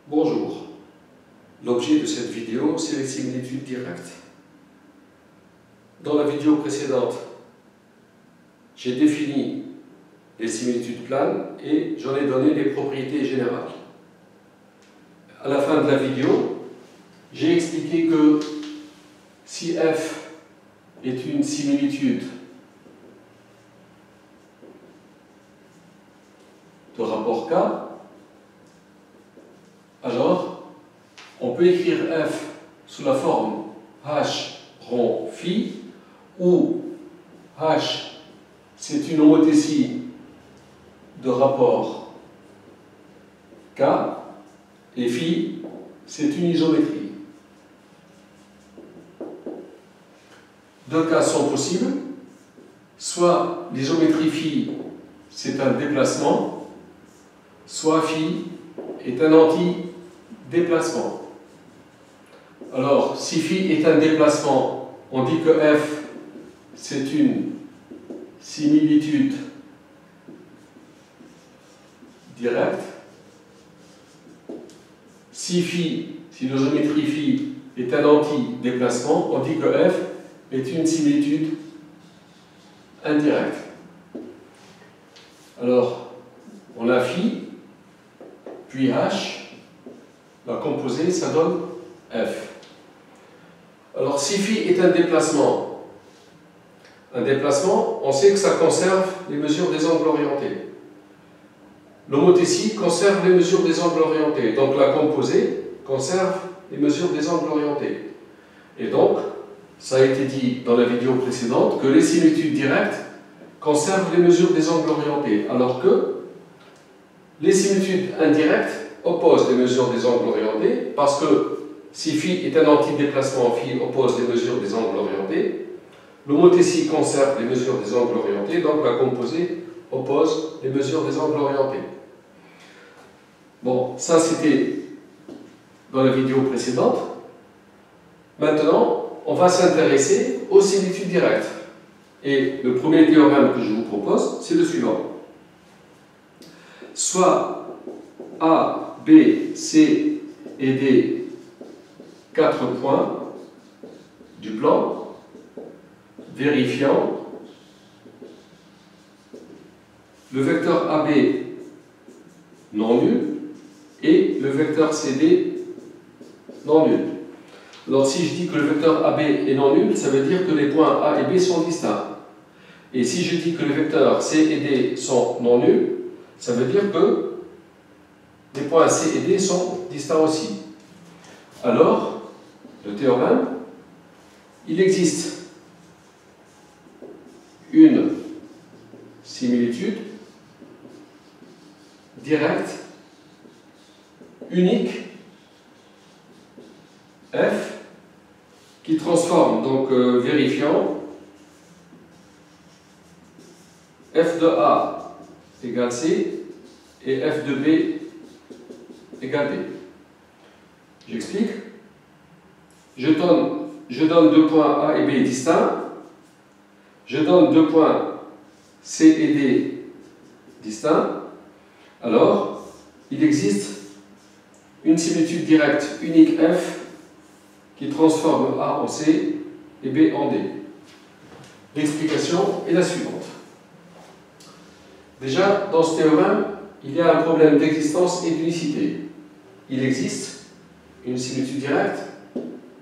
Bonjour. L'objet de cette vidéo, c'est les similitudes directes. Dans la vidéo précédente, j'ai défini les similitudes planes et j'en ai donné les propriétés générales. À la fin de la vidéo, j'ai expliqué que si f est une similitude de rapport K, alors on peut écrire f sous la forme h rond phi, où h c'est une homothétie de rapport K et phi c'est une isométrie. Deux cas sont possibles, soit l'isométrie phi c'est un déplacement, soit phi est un anti-déplacement. Alors, si phi est un déplacement, on dit que f c'est une similitude directe. Si l'isométrie phi est un anti-déplacement, on dit que f est une similitude indirecte. Alors, on a phi, puis h, la composée, ça donne f. Alors, si phi est un déplacement, on sait que ça conserve les mesures des angles orientés. L'homothétie conserve les mesures des angles orientés, donc la composée conserve les mesures des angles orientés. Et donc, ça a été dit dans la vidéo précédente que les similitudes directes conservent les mesures des angles orientés, alors que les similitudes indirectes opposent les mesures des angles orientés, parce que si phi est un antidéplacement, phi oppose les mesures des angles orientés. L'homothétie conserve les mesures des angles orientés, donc la composée oppose les mesures des angles orientés. Bon, ça c'était dans la vidéo précédente. Maintenant, on va s'intéresser aux similitudes directes. Et le premier théorème que je vous propose, c'est le suivant. Soit A, B, C et D, 4 points du plan, vérifiant le vecteur AB non nul et le vecteur CD non nul. Alors si je dis que le vecteur AB est non nul, ça veut dire que les points A et B sont distincts. Et si je dis que les vecteurs C et D sont non nuls, ça veut dire que les points C et D sont distincts aussi. Alors, le théorème, il existe une similitude directe, unique, f, qui transforme, donc vérifiant, f de A égale C et f de B égale D. J'explique. Je donne deux points A et B distincts. Je donne deux points C et D distincts. Alors, il existe une similitude directe unique f qui transforme A en C et B en D. L'explication est la suivante. Déjà, dans ce théorème, il y a un problème d'existence et d'unicité. Il existe une similitude directe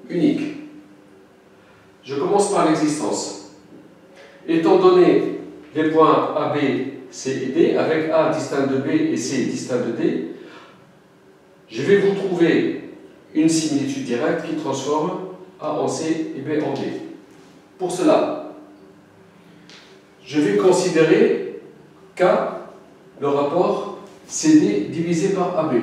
unique. Je commence par l'existence. Étant donné les points A, B, C et D, avec A distinct de B et C distinct de D, je vais vous trouver une similitude directe qui transforme A en C et B en D. Pour cela, je vais considérer K, le rapport CD divisé par AB.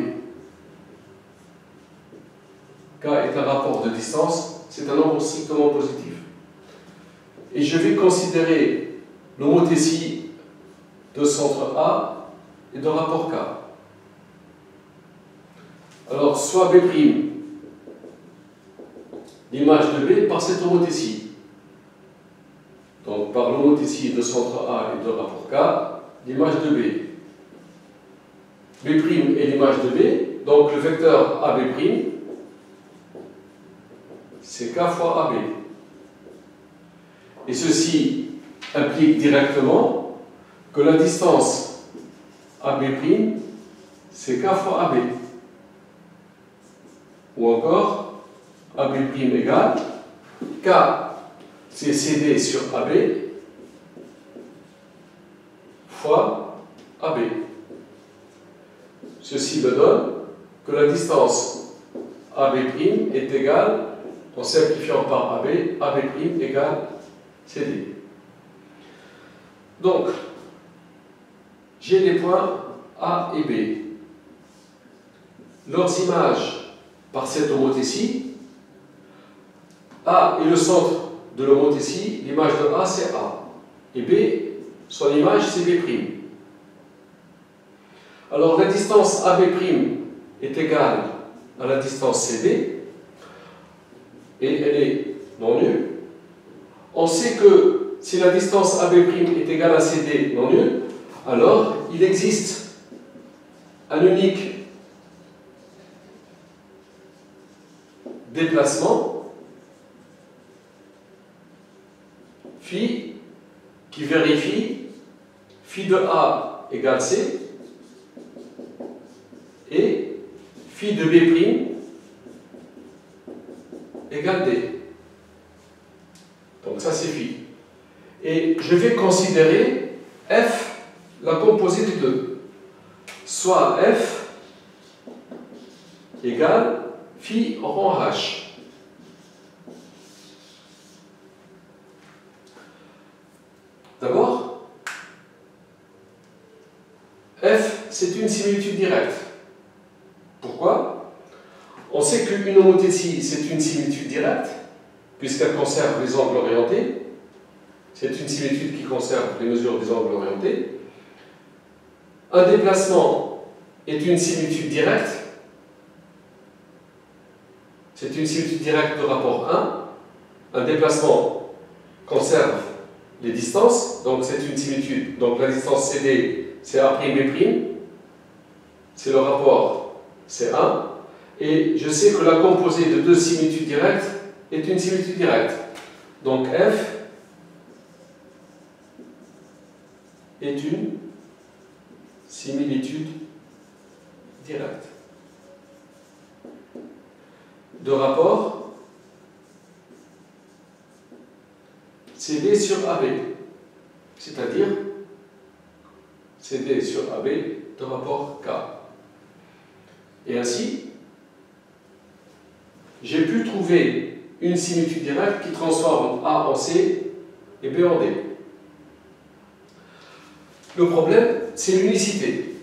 K est un rapport de distance, c'est un nombre strictement positif. Et je vais considérer l'homothétie de centre A et de rapport K. Alors, soit B', l'image de B par cette homothétie. Donc, par l'homothétie de centre A et de rapport K, l'image de B. B' est l'image de B, donc le vecteur AB', c'est K fois AB. Et ceci implique directement que la distance AB', c'est K fois AB. Ou encore, AB' égale K, c'est CD sur AB, fois AB. Ceci me donne que la distance AB' est égale, en simplifiant par AB, AB' égale CD. Donc, j'ai les points A et B. Leurs images par cette homothétie, A est le centre de l'homothétie, l'image de A c'est A, et B, son image c'est B'. Alors la distance AB' est égale à la distance CD, et elle est non nulle. On sait que si la distance AB' est égale à CD non nulle, alors il existe un unique déplacement phi qui vérifie phi de A égale C et phi de B' égale D. Donc ça c'est phi. Et je vais considérer F la composée des deux. Soit F égale phi rond H. D'abord, F c'est une similitude directe. Pourquoi? On sait qu'une homothétie c'est une similitude directe, puisqu'elle conserve les angles orientés. C'est une similitude qui conserve les mesures des angles orientés. Un déplacement est une similitude directe. C'est une similitude directe de rapport 1. Un déplacement conserve les distances, donc c'est une similitude. Donc la distance CD, c'est A'B', c'est le rapport C1. Et je sais que la composée de deux similitudes directes est une similitude directe. Donc F est une similitude directe de rapport CD sur AB, c'est-à-dire CD sur AB de rapport K. Et ainsi, j'ai pu trouver une similitude directe qui transforme A en C et B en D. Le problème, c'est l'unicité.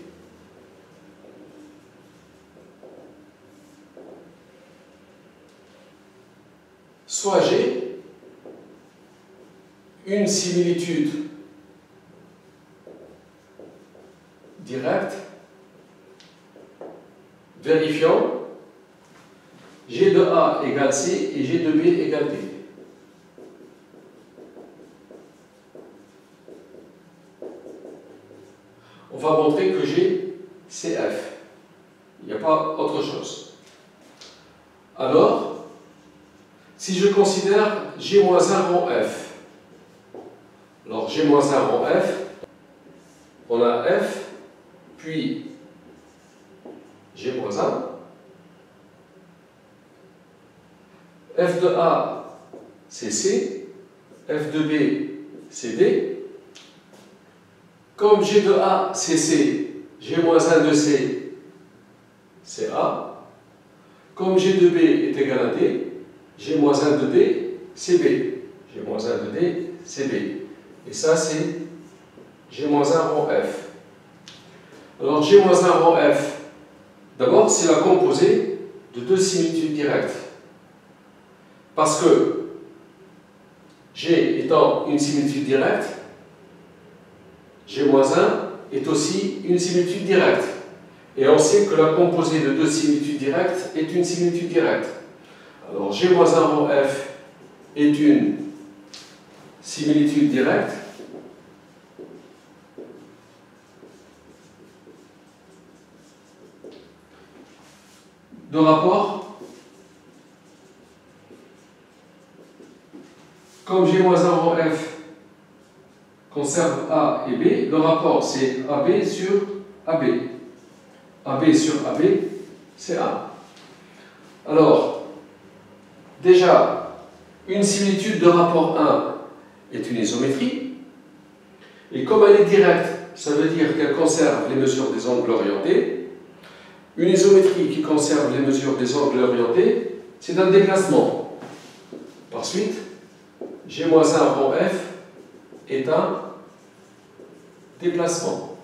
Soit j'ai une similitude directe vérifiant G de A égale C et G de B égale D. On va montrer que G, c'est F. Il n'y a pas autre chose. Alors, si je considère G-1 rond F, alors G-1 rond F, on a F, puis G-1, F de A, c'est C, F de B, c'est D. Comme G de A, c'est C, G-1 de C, c'est A. Comme G de B est égal à D, G-1 de D, c'est B. G-1 de D, c'est B. Et ça, c'est G-1 rond F. Alors, G-1 rond F, d'abord, c'est la composée de deux similitudes directes. Parce que G étant une similitude directe, G-1 est aussi une similitude directe. Et on sait que la composée de deux similitudes directes est une similitude directe. Alors G-1 rond F est une similitude directe. de rapport, comme G-1 rang F conserve A et B, le rapport c'est AB sur AB. AB sur AB, c'est 1. Alors, déjà, une similitude de rapport 1 est une isométrie, et comme elle est directe, ça veut dire qu'elle conserve les mesures des angles orientés. Une isométrie qui conserve les mesures des angles orientés, c'est un déplacement. Par suite, G-1 rond F est un déplacement.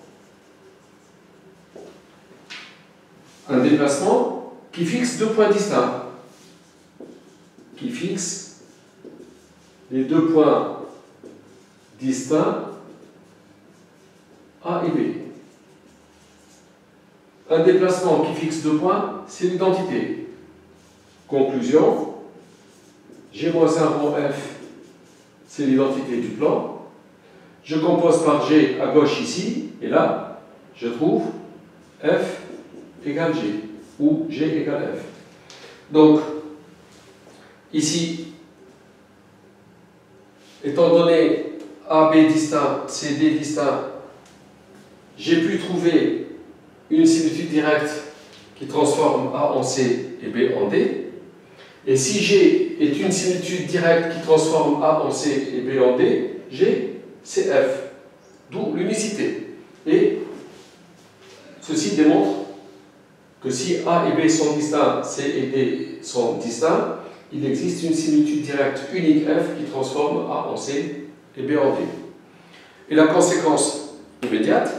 Un déplacement qui fixe deux points distincts. Qui fixe les deux points distincts A et B. Un déplacement qui fixe deux points, c'est l'identité. Conclusion, G-1 rond F, c'est l'identité du plan. Je compose par G à gauche ici, et là, je trouve F égale G, ou G égale F. Donc, ici, étant donné AB distinct, CD distinct, j'ai pu trouver une similitude directe qui transforme A en C et B en D. Et si G est une similitude directe qui transforme A en C et B en D, G, c'est F. D'où l'unicité. Et ceci démontre que si A et B sont distincts, C et D sont distincts, il existe une similitude directe unique F qui transforme A en C et B en D. Et la conséquence immédiate,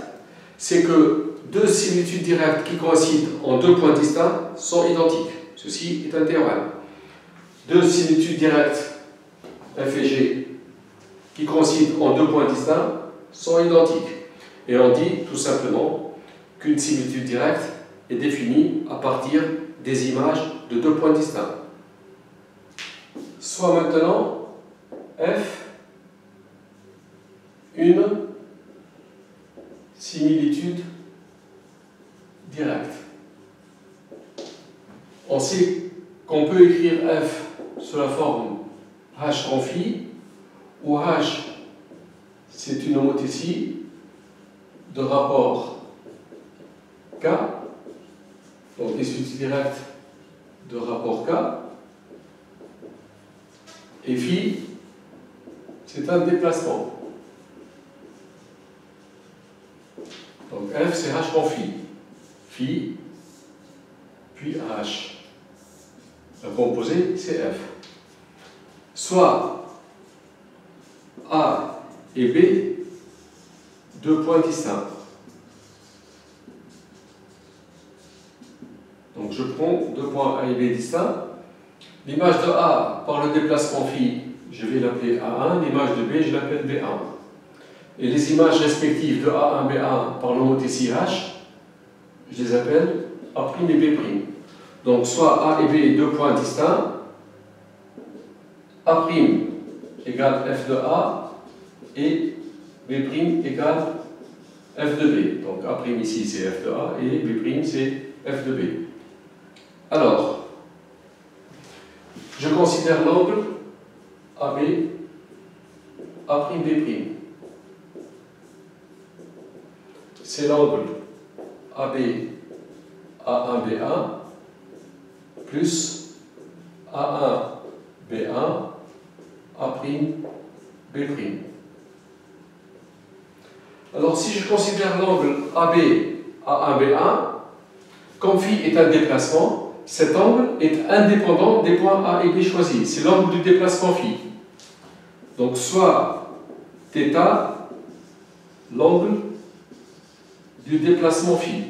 c'est que deux similitudes directes qui coïncident en deux points distincts sont identiques. Ceci est un théorème. Deux similitudes directes F et G qui coïncident en deux points distincts sont identiques. Et on dit tout simplement qu'une similitude directe est définie à partir des images de deux points distincts. Soit maintenant F une similitude directe. On sait qu'on peut écrire F sous la forme H en phi, où H c'est une homothétie de rapport K, donc des suites directes de rapport K, et phi c'est un déplacement. Donc F c'est H en phi, phi puis H. La composée c'est F. Soit A et B, deux points distincts. Donc je prends deux points A et B distincts. L'image de A par le déplacement phi, je vais l'appeler A1, l'image de B, je l'appelle B1. Et les images respectives de A1, B1 par l'homothétie H, je les appelle A' et B'. Donc soit A et B, deux points distincts, A' égale F de A et B' égale F de B. Donc A' ici c'est F de A et B' c'est F de B. Alors, je considère l'angle AB, A'B'. C'est l'angle AB, A1, B1, plus A1, B1, A', B'. Alors, si je considère l'angle AB, A1, B1, comme phi est un déplacement, cet angle est indépendant des points A et B choisis. C'est l'angle du déplacement phi. Donc, soit θ, l'angle du déplacement phi.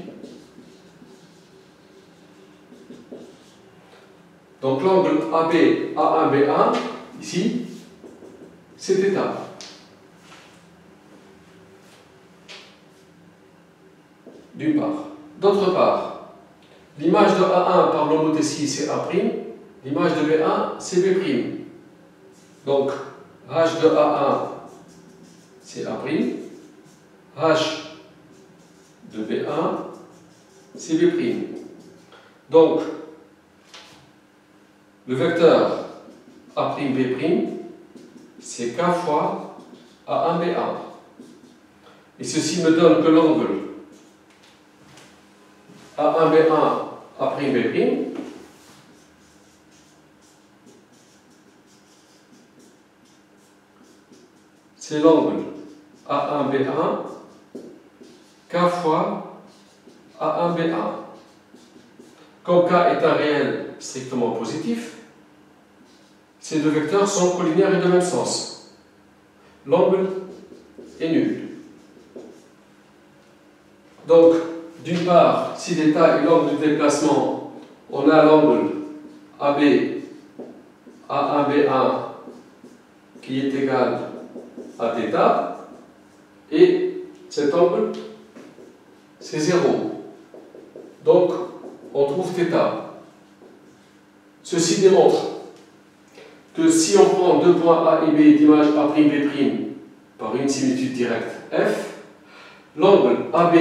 Donc, l'angle AB, A1, B1, ici, c'est θ. D'une part. D'autre part, l'image de A1 par l'homothétie c'est A', l'image de B1 c'est B'. Donc H de A1 c'est A', H de B1 c'est B'. Donc Le vecteur A'B', c'est K fois A1B1. Et ceci me donne que l'angle A1B1 A'B', c'est l'angle A1B1 K fois A1B1. Comme K est un réel strictement positif, ces deux vecteurs sont collinaires et de même sens. L'angle est nul. Donc, d'une part, si θ est l'angle du déplacement, on a l'angle AB A1B1 qui est égal à θ, et cet angle, c'est 0. Donc, on trouve θ. Ceci démontre que si on prend deux points A et B d'image A'B' par une similitude directe F, l'angle AB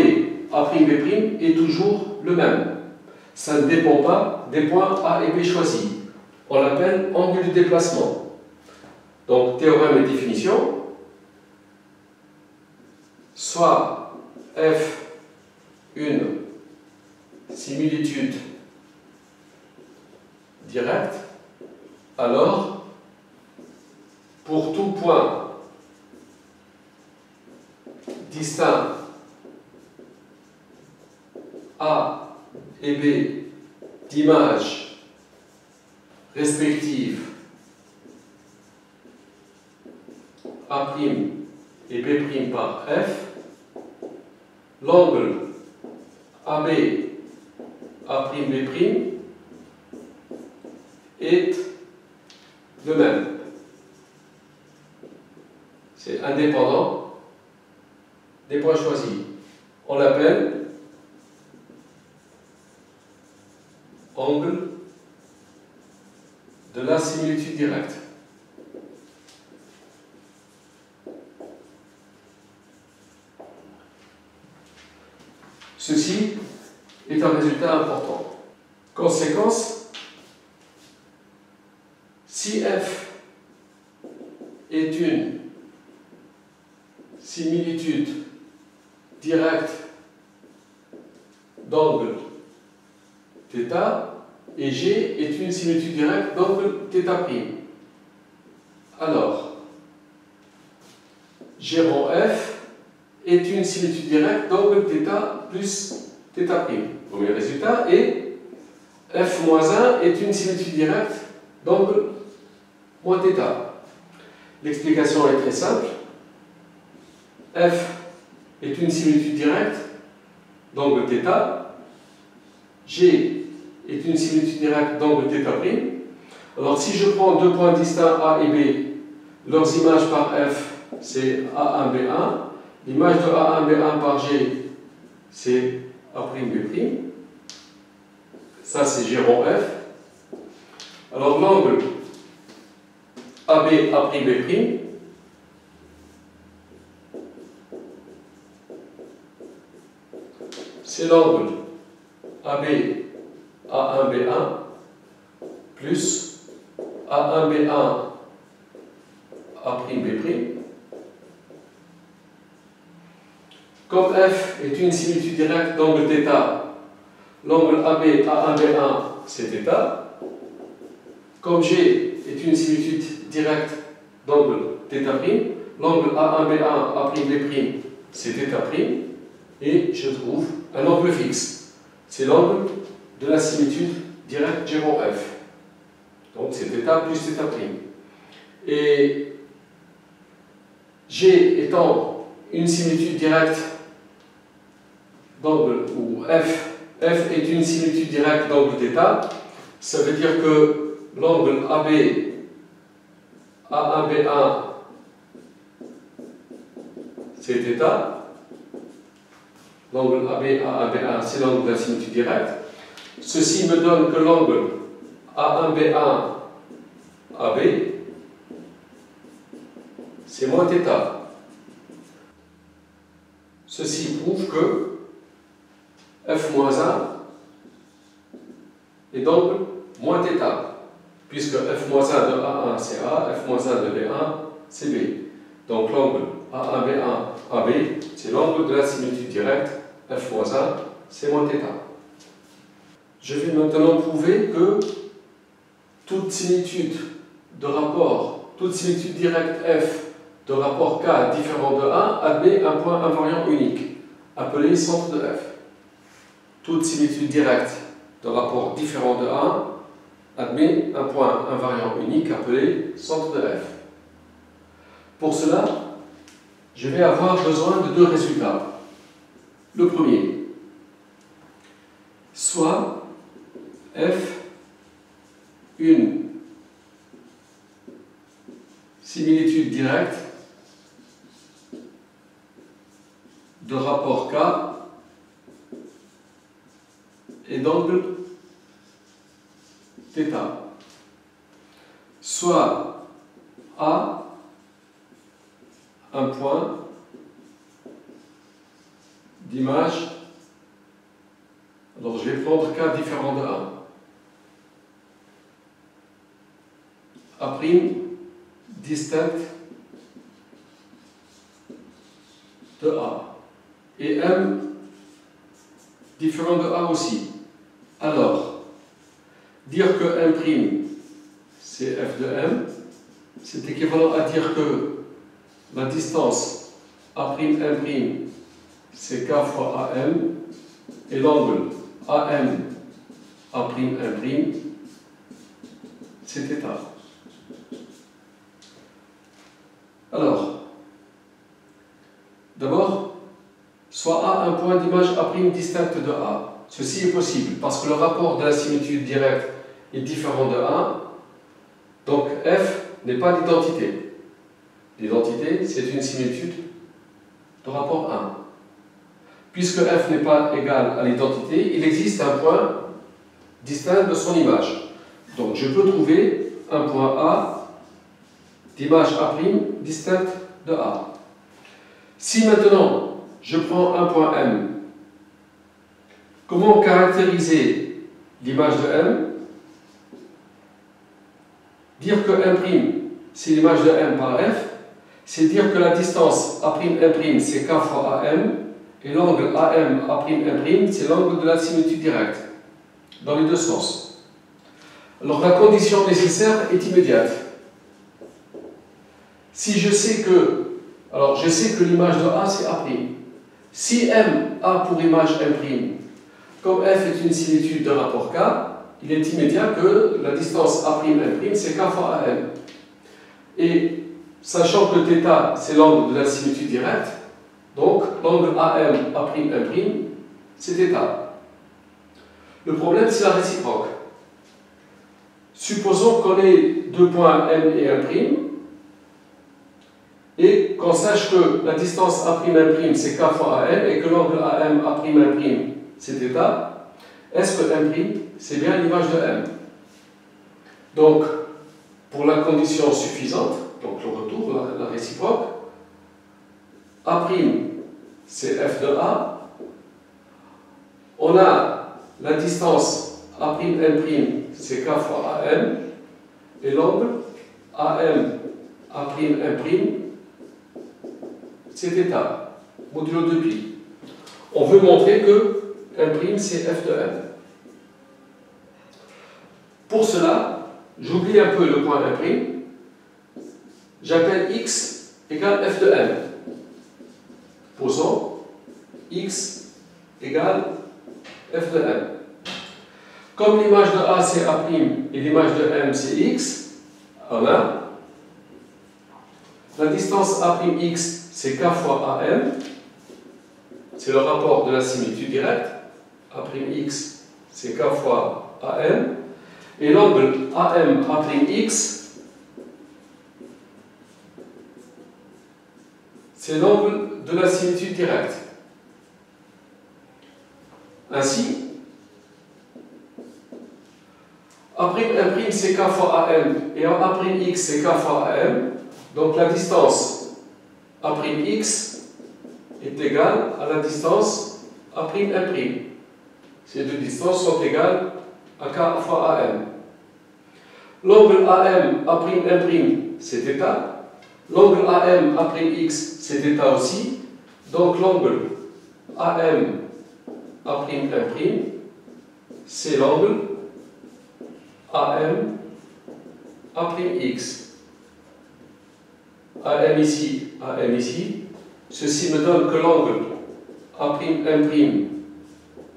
A'B' est toujours le même. Ça ne dépend pas des points A et B choisis. On l'appelle angle du déplacement. Donc, théorème et définition. Soit F une similitude directe, alors pour tout point distinct A et B d'images respectives A' et B' par F, l'angle AB A'B' est le même. C'est indépendant des points choisis. On l'appelle angle de la similitude directe. Ceci est un résultat important. Conséquence, si F est une similitude directe d'angle θ et G est une similitude directe d'angle θ'. Alors, G rond F est une similitude directe d'angle θ plus θ'. Premier résultat. Et F-1 est une similitude directe d'angle moins θ. L'explication est très simple. F est une similitude directe d'angle θ. G est une similitude directe d'angle θ'. Alors si je prends deux points distincts A et B, leurs images par F, c'est A1B1. L'image de A1B1 par G, c'est A'B'. Ça, c'est G rond F. Alors l'angle AB A'B', c'est l'angle AB A1B1 plus A1B1 A'B'. Comme F est une similitude directe d'angle θ, l'angle AB A1B1 c'est θ. Comme G est une similitude directe d'angle θ', l'angle A1B1 A'B' c'est θ', et je trouve un angle fixe. C'est l'angle de la similitude directe G rond F. Donc c'est θ plus θ'. Et G étant une similitude directe d'angle, ou F est une similitude directe d'angle θ, ça veut dire que l'angle AB A1B1 c'est θ. L'angle AB A1B1 c'est l'angle de la similitude directe. Ceci me donne que l'angle A1B1 AB c'est moins θ. Ceci prouve que F-1 est d'angle moins θ. puisque f-1 de A1 c'est A, f-1 de B1 c'est B. Donc l'angle A1, B1, AB, c'est l'angle de la similitude directe, f-1 c'est moins θ. Je vais maintenant prouver que toute similitude de rapport, toute similitude directe f de rapport K différent de 1 admet un point invariant unique, appelé centre de f. Toute similitude directe de rapport différent de 1 admet un point invariant unique appelé centre de f. Pour cela, je vais avoir besoin de deux résultats. Le premier, soit f une similitude directe de rapport K et d'angle θ, soit A un point d'image, alors je vais prendre K différent de 1, A' distinct de A, et M différent de A aussi. Alors, dire que M' c'est f de M, c'est équivalent à dire que la distance A'M' c'est K fois AM, et l'angle AM A'M' c'est θ. Alors, d'abord, soit A un point d'image A' distinct de A. Ceci est possible parce que le rapport de la similitude directe est différent de 1, donc f n'est pas l'identité. L'identité, c'est une similitude de rapport 1. Puisque f n'est pas égal à l'identité, il existe un point distinct de son image. Donc je peux trouver un point A d'image A' distinct de A. Si maintenant je prends un point M, comment caractériser l'image de M? Dire que M' c'est l'image de M par F, c'est dire que la distance A'M' c'est K fois AM, et l'angle AM A'M' c'est l'angle de la similitude directe, dans les deux sens. Alors la condition nécessaire est immédiate. Si je sais que, alors je sais que l'image de A c'est A'. Si M a pour image M', comme f est une similitude de rapport K, il est immédiat que la distance A'M' c'est K fois AM. Et sachant que θ c'est l'angle de la similitude directe, donc l'angle AM A'M' c'est θ. Le problème c'est la réciproque. Supposons qu'on ait deux points M et M', et qu'on sache que la distance A'M' c'est K fois AM et que l'angle AM A'M' c'est θ. Est-ce que M' c'est bien l'image de M? Donc, pour la condition suffisante, donc le retour, la réciproque, A' c'est f de A, on a la distance A'M' c'est K fois AM, et l'angle AM A'M' c'est θ, modulo 2π. On veut montrer que M' c'est f de M. Pour cela, j'oublie un peu le point M', j'appelle x égale f de M. Posons x égale f de M. Comme l'image de A c'est A' et l'image de M c'est x, on a la distance A'x c'est K fois AM, c'est le rapport de la similitude directe, A'x c'est K fois AM, et l'angle AM A'x c'est l'angle de la similitude directe. Ainsi, A'M' c'est K fois AM et A'x c'est K fois AM, donc la distance A'x est égale à la distance A'M'. Ces deux distances sont égales à K fois AM. L'angle AM A'M', c'est θ. L'angle AM A'X, c'est θ aussi. Donc l'angle AM A'M', c'est l'angle AM A'X. AM ici, AM ici. Ceci me donne que l'angle A'M',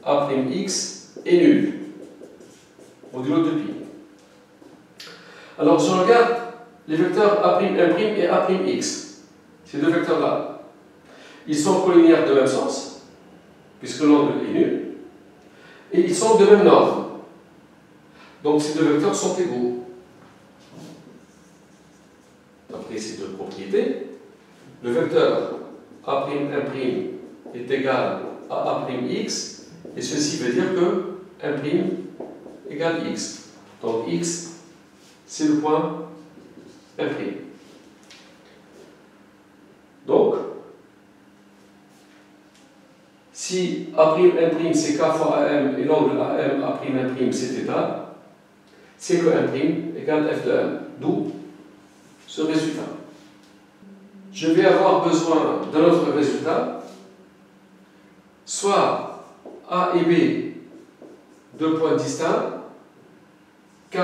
A'X est nul. Modulo de pi. Alors je regarde les vecteurs A'M' et A'X. Ces deux vecteurs-là, ils sont collinéaires de même sens, puisque l'angle est nul, et ils sont de même norme. Donc ces deux vecteurs sont égaux. D'après ces deux propriétés, le vecteur A'M' est égal à A'X, et ceci veut dire que M' égale X. Donc X, c'est le point M'. Donc, si A'M' c'est K fois AM et l'angle AM A'M' c'est θ, c'est que M' égale F de M. D'où ce résultat. Je vais avoir besoin d'un autre résultat, soit A et B, deux points distincts, K,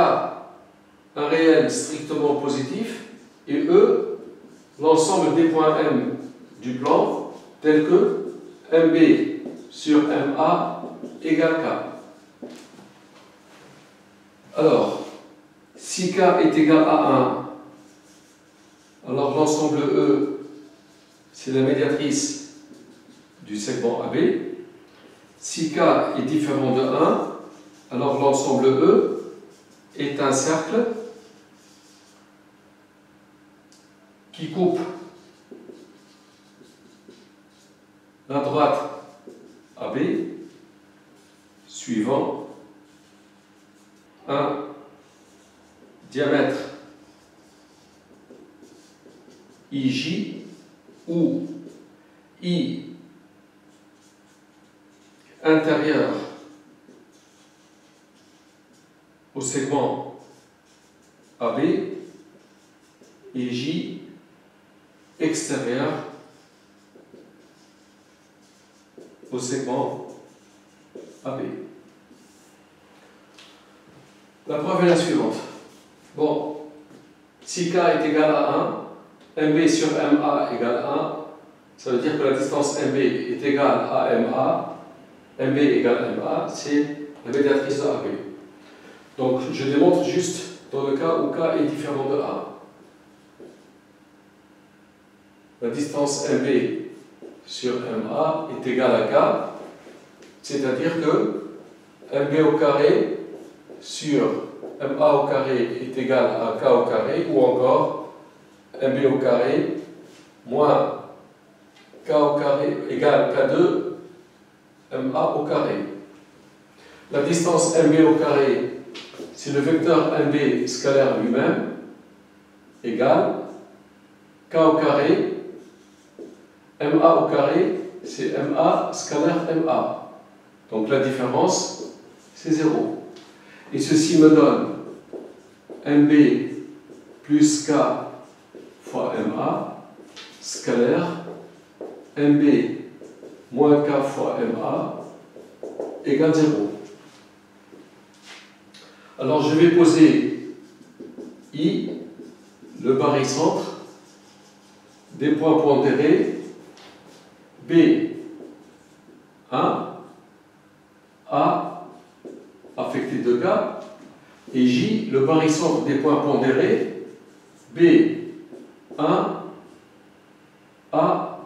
un réel strictement positif, et E, l'ensemble des points M du plan, tel que MB sur MA égale K. Alors, si K est égal à 1, alors l'ensemble E, c'est la médiatrice du segment AB. Si K est différent de 1, alors l'ensemble E est un cercle qui coupe la droite AB suivant un diamètre IJ où I intérieur au segment AB et J extérieur au segment AB. La preuve est la suivante. Bon, si K est égal à 1, MB sur MA égale 1, ça veut dire que la distance MB est égale à MA, MB égale MA, c'est la médiatrice de AB. Donc je démontre juste dans le cas où K est différent de 1. La distance MB sur MA est égale à K, c'est-à-dire que MB au carré sur MA au carré est égal à K au carré, ou encore MB au carré moins K au carré égale K2 MA au carré. La distance MB au carré, c'est le vecteur MB scalaire lui-même, égale K au carré, MA au carré, c'est MA scalaire MA. Donc la différence, c'est 0. Et ceci me donne MB plus K fois MA scalaire MB moins K fois MA égale 0. Alors je vais poser I, le barycentre, des points pondérés, B, 1, A, affecté de K, et J, le barycentre des points pondérés, B, 1, A,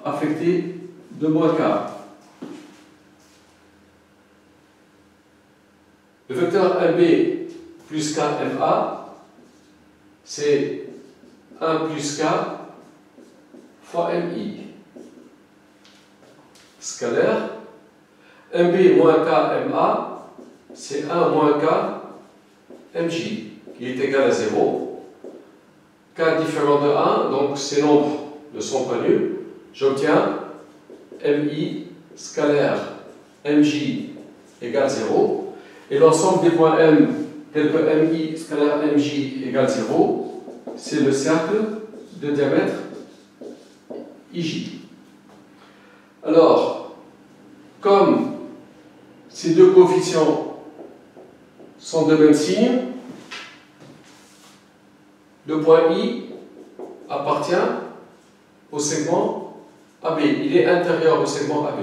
affecté de moins K. Le vecteur MB plus KMA, c'est 1 plus K fois MI. Scalaire, MB moins KMA, c'est 1 moins K MJ, qui est égal à 0. K différent de 1, donc ces nombres ne sont pas nuls. J'obtiens MI scalaire MJ égale 0. Et l'ensemble des points M tel que MI scalaire MJ égale 0, c'est le cercle de diamètre IJ. Alors, comme ces deux coefficients sont de même signe, le point I appartient au segment AB. Il est intérieur au segment AB.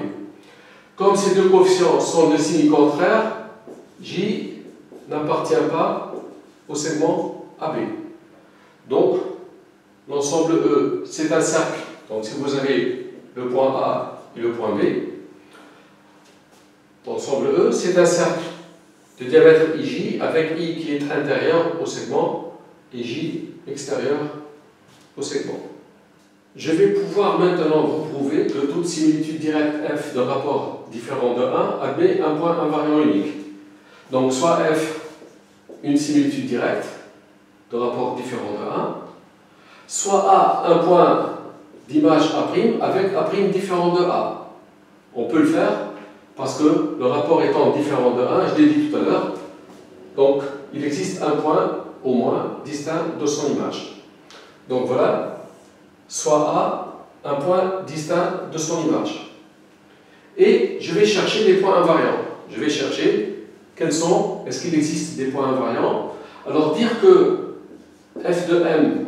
Comme ces deux coefficients sont de signe contraire, J n'appartient pas au segment AB. Donc, l'ensemble E, c'est un cercle. Donc, si vous avez le point A et le point B, l'ensemble E, c'est un cercle de diamètre IJ avec I qui est intérieur au segment et J extérieur au segment. Je vais pouvoir maintenant vous prouver que toute similitude directe F de rapport différent de 1 admet un point invariant unique. Donc soit F, une similitude directe de rapport différent de 1, soit A, un point d'image A' avec A' différent de A. On peut le faire parce que le rapport étant différent de 1, je l'ai dit tout à l'heure, donc il existe un point au moins distinct de son image. Donc voilà, soit A, un point distinct de son image. Et je vais chercher des points invariants. Je vais chercher quels sont, est-ce qu'il existe des points invariants. Alors dire que f de m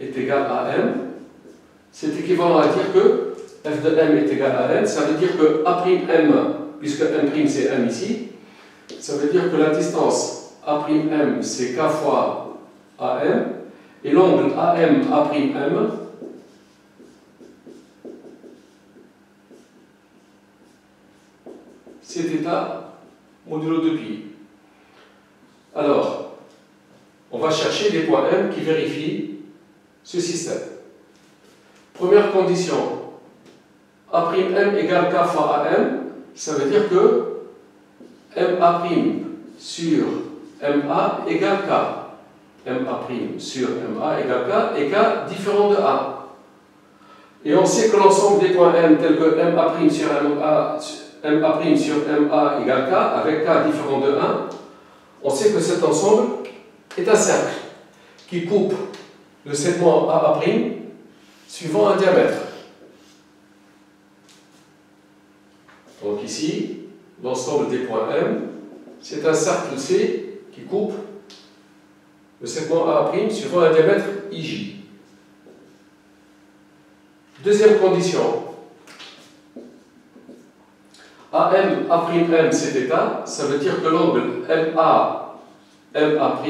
est égal à m, c'est équivalent à dire que f de m est égal à n, ça veut dire que A'm, puisque m' c'est m ici, ça veut dire que la distance A'm c'est k fois am, et l'angle AM A'm c'est θ modulo de pi. Alors, on va chercher des points M qui vérifient ce système. Première condition, A'm égale k fois AM, ça veut dire que MA' sur MA égale k. MA' sur MA égale k et k différent de A. Et on sait que l'ensemble des points M tels que MA' sur MA' sur MA égale k avec k différent de 1, on sait que cet ensemble est un cercle qui coupe le segment AA' suivant un diamètre. Donc ici, l'ensemble des points M, c'est un cercle C qui coupe le segment AA' suivant un diamètre IJ. Deuxième condition, AM, A'M, c'est θ, ça veut dire que l'angle MA, MA',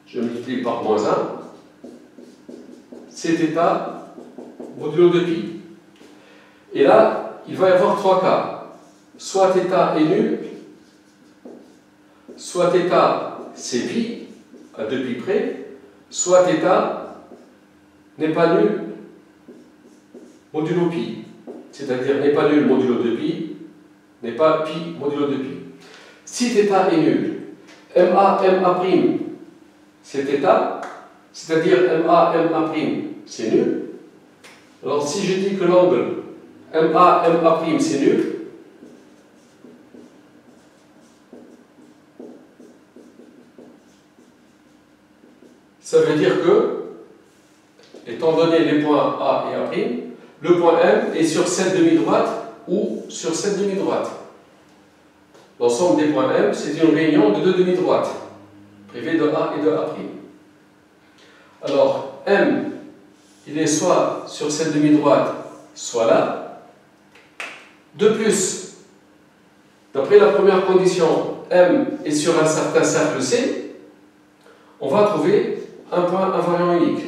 je multiplie par moins 1, c'est θ modulo de pi. Et là, il va y avoir trois cas. Soit θ est nul, soit θ c'est pi, à 2 pi près, soit θ n'est pas nul modulo pi. C'est-à-dire n'est pas nul modulo de pi, n'est pas pi modulo de pi. Si θ est nul, MA, MA', c'est θ, c'est-à-dire MA, MA', c'est nul. Alors si je dis que l'angle MA, MA' c'est nul, ça veut dire que, étant donné les points A et A', le point M est sur cette demi-droite ou sur cette demi-droite. L'ensemble des points M, c'est une réunion de deux demi-droites, privées de A et de A'. Alors, M, il est soit sur cette demi-droite, soit là. De plus, d'après la première condition, M est sur un certain cercle C, on va trouver un point invariant unique.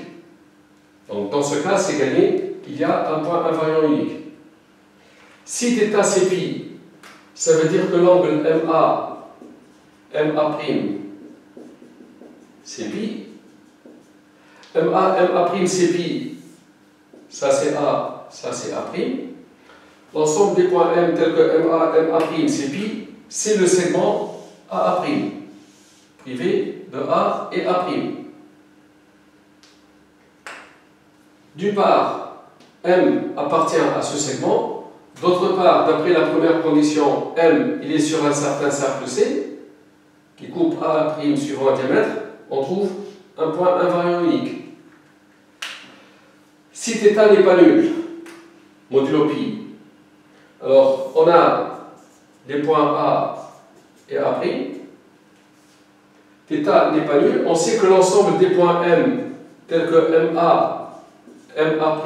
Donc, dans ce cas, c'est gagné, il y a un point invariant unique. Si θ c'est pi, ça veut dire que l'angle MA, MA' c'est pi. MA, MA' c'est pi, ça c'est A, ça c'est A'. L'ensemble des points M tels que MA, MA' c'est pi, c'est le segment AA', privé de A et A'. D'une part, M appartient à ce segment. D'autre part, d'après la première condition, M il est sur un certain cercle C. qui coupe A' suivant un diamètre, on trouve un point invariant unique. Si θ n'est pas nul, modulo pi, alors on a les points A et A'. θ n'est pas nul, on sait que l'ensemble des points M, tels que MA, MA',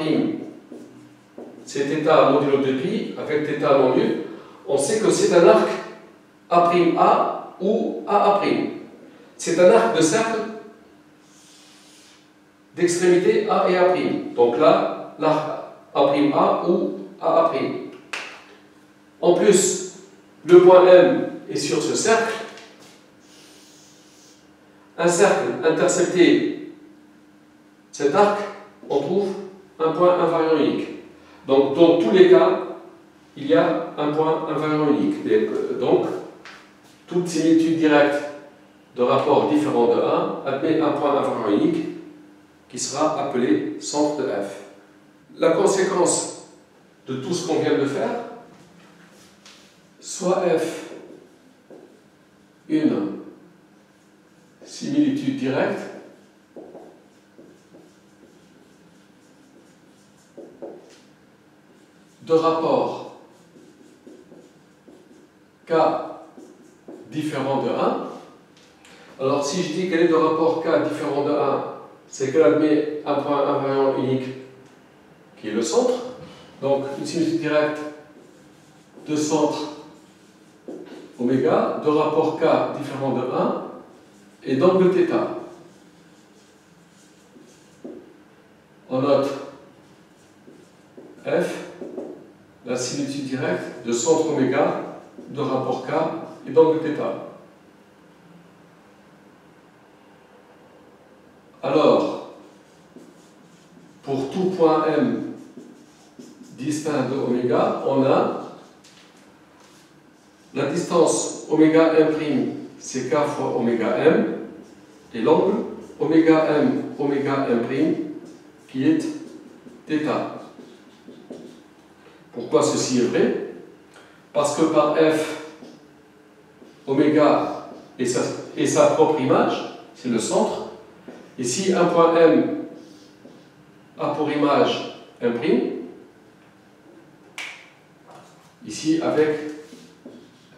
c'est θ modulo 2π, avec θ non nul, on sait que c'est un arc A'A ou AA'. C'est un arc de cercle d'extrémité A et A'. Donc là, l'arc A'A ou AA'. En plus, le point M est sur ce cercle. Un cercle intercepté cet arc, on trouve un point invariant unique. Donc, dans tous les cas, il y a un point invariant unique. Donc, toute similitude directe de rapport différent de 1 admet un point invariant unique qui sera appelé centre de F. La conséquence de tout ce qu'on vient de faire, soit F une similitude directe, de rapport K différent de 1. Alors si je dis qu'elle est de rapport K différent de 1, c'est qu'elle admet un point invariant unique qui est le centre. Donc une similitude directe de centre oméga de rapport K différent de 1 et d'angle θ. On note F, la similitude directe de centre oméga de rapport K et d'angle θ. Alors, pour tout point M distinct de oméga, on a la distance oméga M', c'est K fois oméga M, et l'angle oméga M qui est θ. Pourquoi ceci est vrai? Parce que par F, oméga est sa propre image, c'est le centre. Et si un point M a pour image M', ici avec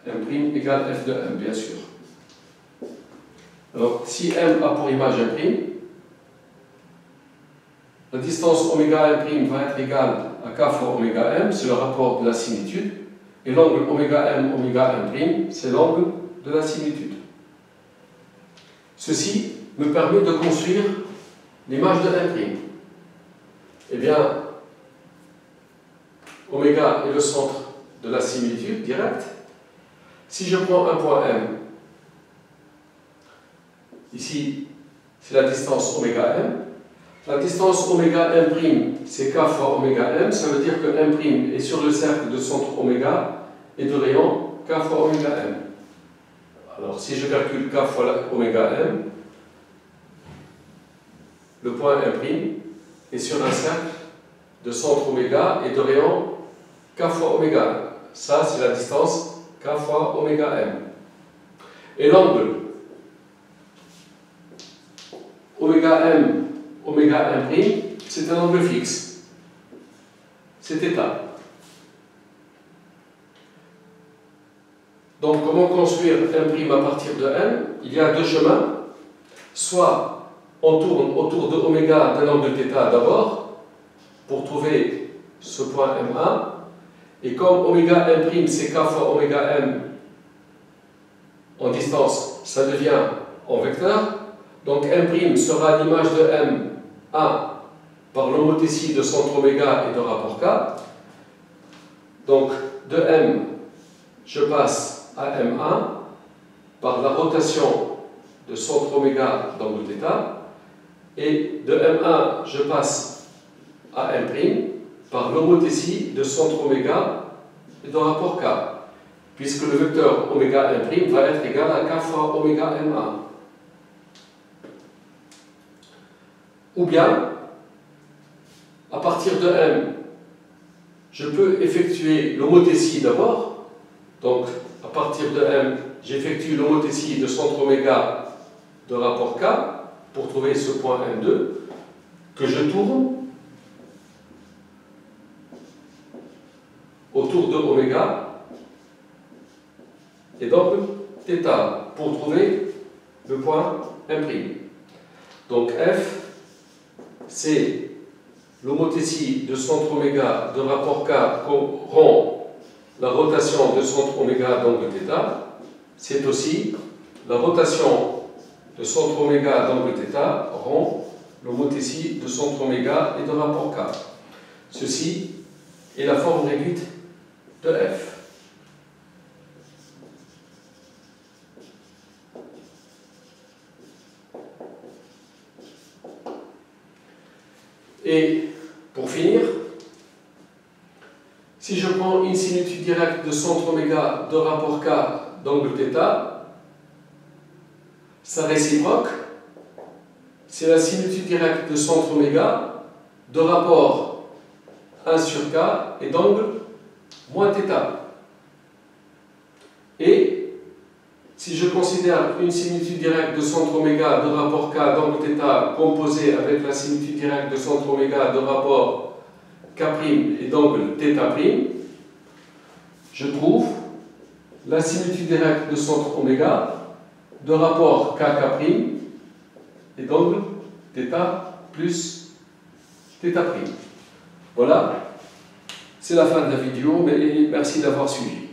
M' égale F de M, bien sûr. Alors, si M a pour image M', la distance oméga M' va être égale à K fois oméga M, c'est le rapport de la similitude, et l'angle oméga M', c'est l'angle de la similitude. Ceci me permet de construire l'image de M'. Eh bien, oméga est le centre de la similitude directe. Si je prends un point M, ici, c'est la distance oméga M. La distance oméga M', c'est K fois oméga M. Ça veut dire que M' est sur le cercle de centre oméga et de rayon K fois oméga M. Alors, si je calcule K fois oméga M, le point M' est sur un cercle de centre oméga et de rayon K fois oméga. Ça, c'est la distance K fois oméga M. Et l'angle oméga M', c'est un angle fixe. C'est θ. Donc, comment construire M' à partir de M? Il y a deux chemins. Soit on tourne autour de oméga d'un angle θ d'abord, pour trouver ce point M1. Et comme oméga M' c'est K fois oméga M en distance, ça devient en vecteur. Donc M' sera l'image de M1 par l'homothétie de centre oméga et de rapport K. Donc de M, je passe à M1 par la rotation de centre oméga d'angle θ. Et de M1, je passe à M' par l'homothétie de centre oméga et de rapport K, puisque le vecteur oméga M' va être égal à K fois oméga M1. Ou bien, à partir de M, je peux effectuer l'homothétie d'abord. Donc, à partir de M, j'effectue l'homothétie de centre oméga de rapport K pour trouver ce point M2 que je tourne autour de oméga et d'angle θ pour trouver le point M'. Donc F, c'est l'homothétie de centre oméga de rapport K rond la rotation de centre oméga d'angle θ. C'est aussi la rotation de centre oméga d'angle θ rond l'homothétie de centre oméga et de rapport K. Ceci est la forme réduite de F. Et pour finir, si je prends une similitude directe de centre oméga de rapport K d'angle θ, sa réciproque, c'est la similitude directe de centre oméga de rapport 1 sur K et d'angle moins θ. Et si je considère une similitude directe de centre oméga de rapport K d'angle θ composée avec la similitude directe de centre oméga de rapport K' et d'angle θ', je trouve la similitude directe de centre oméga de rapport KK' et d'angle θ plus θ'. Voilà, c'est la fin de la vidéo, mais merci d'avoir suivi.